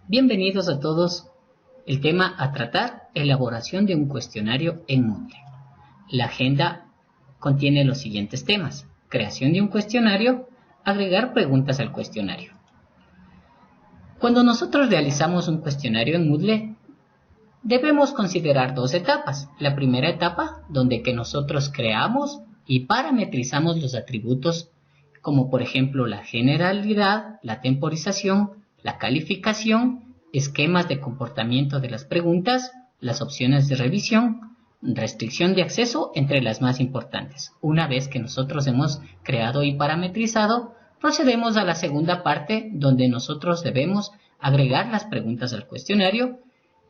Bienvenidos a todos. El tema a tratar, elaboración de un cuestionario en Moodle. La agenda contiene los siguientes temas: creación de un cuestionario, agregar preguntas al cuestionario. Cuando nosotros realizamos un cuestionario en Moodle, debemos considerar dos etapas. La primera etapa, donde que nosotros creamos y parametrizamos los atributos, como por ejemplo la generalidad, la temporización, la calificación, esquemas de comportamiento de las preguntas, las opciones de revisión, restricción de acceso, entre las más importantes. Una vez que nosotros hemos creado y parametrizado, procedemos a la segunda parte, donde nosotros debemos agregar las preguntas al cuestionario,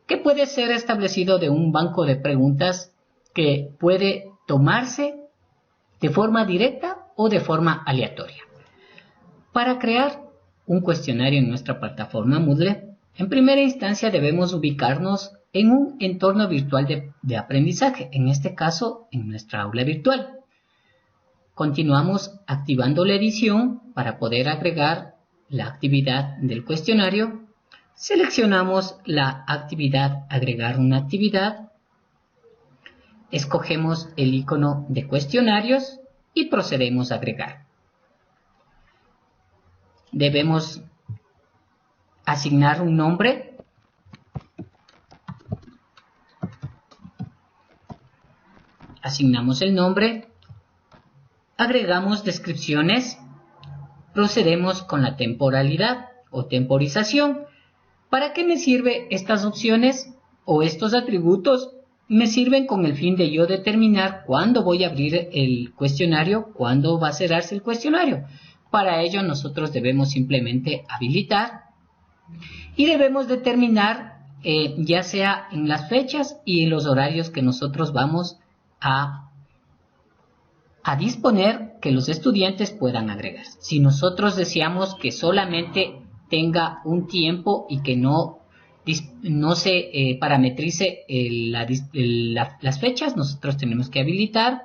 que puede ser establecido de un banco de preguntas que puede tomarse de forma directa o de forma aleatoria. Para crear un cuestionario en nuestra plataforma Moodle, en primera instancia debemos ubicarnos en un entorno virtual de aprendizaje, en este caso en nuestra aula virtual. Continuamos activando la edición para poder agregar la actividad del cuestionario. Seleccionamos la actividad agregar una actividad, escogemos el icono de cuestionarios y procedemos a agregar. Debemos asignar un nombre. Asignamos el nombre, agregamos descripciones, procedemos con la temporalidad o temporización. ¿Para qué me sirven estas opciones o estos atributos? Me sirven con el fin de yo determinar cuándo voy a abrir el cuestionario, cuándo va a cerrarse el cuestionario. Para ello nosotros debemos simplemente habilitar y debemos determinar ya sea en las fechas y en los horarios que nosotros vamos a disponer que los estudiantes puedan agregar. Si nosotros deseamos que solamente tenga un tiempo y que no se parametrice las fechas, nosotros tenemos que habilitar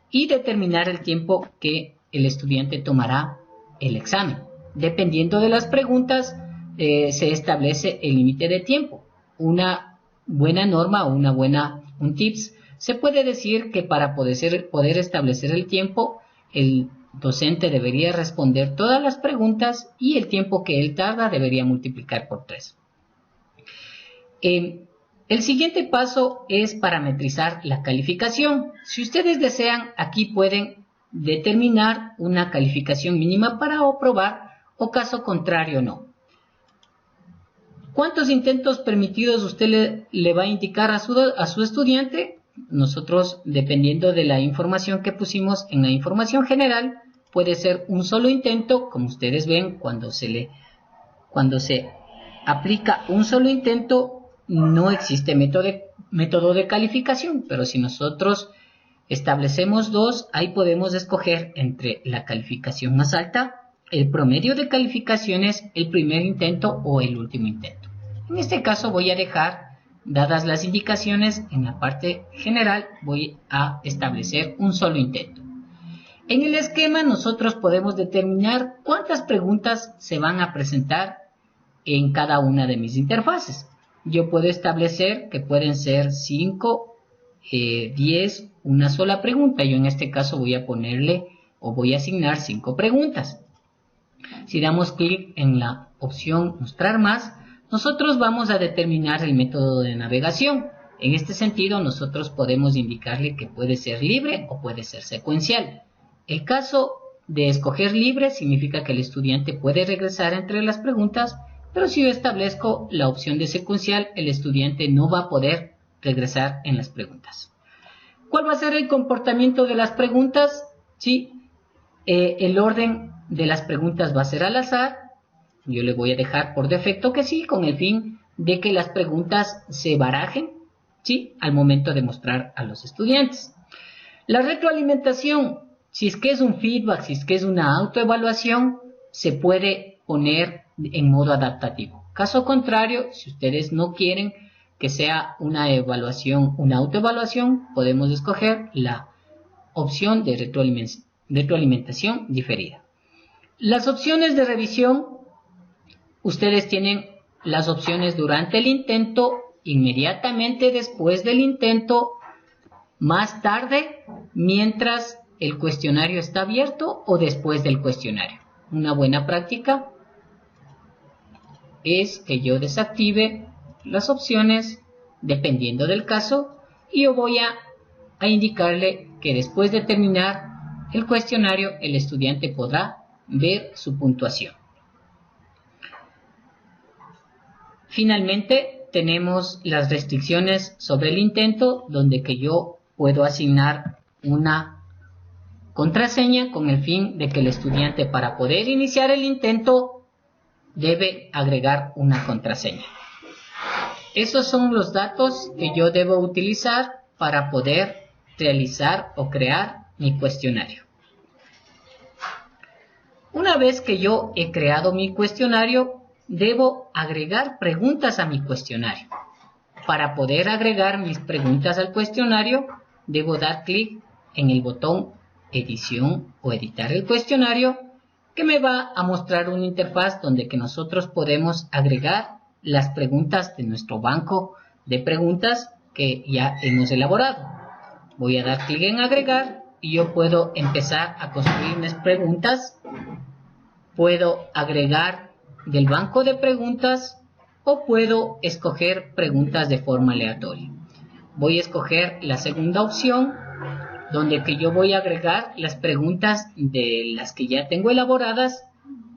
y determinar el tiempo que el estudiante tomará el examen. Dependiendo de las preguntas, se establece el límite de tiempo. Una buena norma o un tips, se puede decir que para poder establecer el tiempo, el docente debería responder todas las preguntas y el tiempo que él tarda debería multiplicar por 3. El siguiente paso es parametrizar la calificación. Si ustedes desean, aquí pueden determinar una calificación mínima para aprobar o caso contrario no. ¿Cuántos intentos permitidos usted le va a indicar a su estudiante? Nosotros, dependiendo de la información que pusimos en la información general, puede ser un solo intento. Como ustedes ven, cuando se aplica un solo intento, no existe método de calificación, pero si nosotros establecemos 2, ahí podemos escoger entre la calificación más alta, el promedio de calificaciones, el primer intento o el último intento. En este caso voy a dejar, dadas las indicaciones, en la parte general voy a establecer un solo intento. En el esquema nosotros podemos determinar cuántas preguntas se van a presentar en cada una de mis interfaces. Yo puedo establecer que pueden ser 5, 10, una sola pregunta. Yo en este caso voy a ponerle o voy a asignar 5 preguntas. Si damos clic en la opción mostrar más, nosotros vamos a determinar el método de navegación. En este sentido, nosotros podemos indicarle que puede ser libre o puede ser secuencial. El caso de escoger libre significa que el estudiante puede regresar entre las preguntas, pero si yo establezco la opción de secuencial, el estudiante no va a poder regresar en las preguntas. ¿Cuál va a ser el comportamiento de las preguntas? Sí, el orden de las preguntas va a ser al azar. Yo le voy a dejar por defecto que sí, con el fin de que las preguntas se barajen, ¿sí?, al momento de mostrar a los estudiantes. La retroalimentación, si es que es un feedback, si es que es una autoevaluación, se puede poner en modo adaptativo. Caso contrario, si ustedes no quieren que sea una evaluación, una autoevaluación, podemos escoger la opción de retroalimentación diferida. Las opciones de revisión, ustedes tienen las opciones durante el intento, inmediatamente después del intento, más tarde, mientras el cuestionario está abierto o después del cuestionario. Una buena práctica es que yo desactive las opciones dependiendo del caso y yo voy a indicarle que después de terminar el cuestionario el estudiante podrá ver su puntuación. Finalmente tenemos las restricciones sobre el intento, donde que yo puedo asignar una contraseña con el fin de que el estudiante, para poder iniciar el intento, debe agregar una contraseña. Esos son los datos que yo debo utilizar para poder realizar o crear mi cuestionario. Una vez que yo he creado mi cuestionario, debo agregar preguntas a mi cuestionario. Para poder agregar mis preguntas al cuestionario, debo dar clic en el botón Edición o Editar el cuestionario, que me va a mostrar una interfaz donde que nosotros podemos agregar las preguntas de nuestro banco de preguntas que ya hemos elaborado. Voy a dar clic en Agregar y yo puedo empezar a construir mis preguntas. Puedo agregar del banco de preguntas o puedo escoger preguntas de forma aleatoria. Voy a escoger la segunda opción, donde que yo voy a agregar las preguntas de las que ya tengo elaboradas.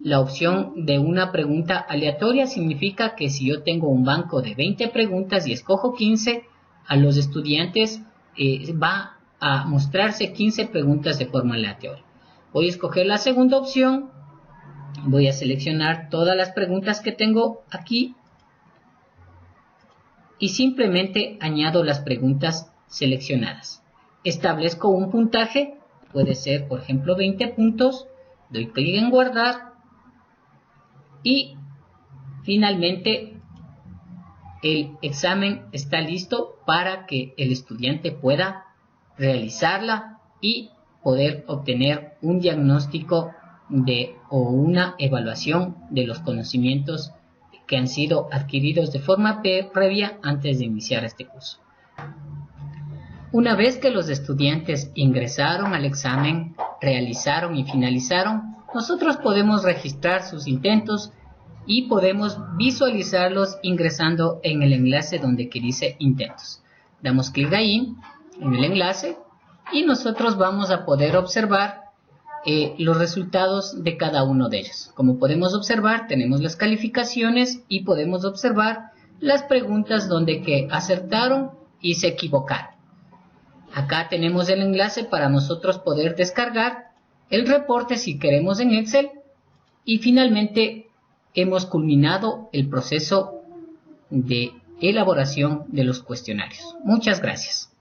La opción de una pregunta aleatoria significa que si yo tengo un banco de 20 preguntas y escojo 15, a los estudiantes va a mostrarse 15 preguntas de forma aleatoria. Voy a escoger la segunda opción. Voy a seleccionar todas las preguntas que tengo aquí y simplemente añado las preguntas seleccionadas. Establezco un puntaje, puede ser por ejemplo 20 puntos, doy clic en guardar y finalmente el examen está listo para que el estudiante pueda realizarla y poder obtener un diagnóstico o una evaluación de los conocimientos que han sido adquiridos de forma previa antes de iniciar este curso. Una vez que los estudiantes ingresaron al examen, realizaron y finalizaron, nosotros podemos registrar sus intentos y podemos visualizarlos ingresando en el enlace donde que dice intentos. Damos clic ahí en el enlace y nosotros vamos a poder observar los resultados de cada uno de ellos. Como podemos observar, tenemos las calificaciones y podemos observar las preguntas donde que acertaron y se equivocaron. Acá tenemos el enlace para nosotros poder descargar el reporte si queremos en Excel y finalmente hemos culminado el proceso de elaboración de los cuestionarios. Muchas gracias.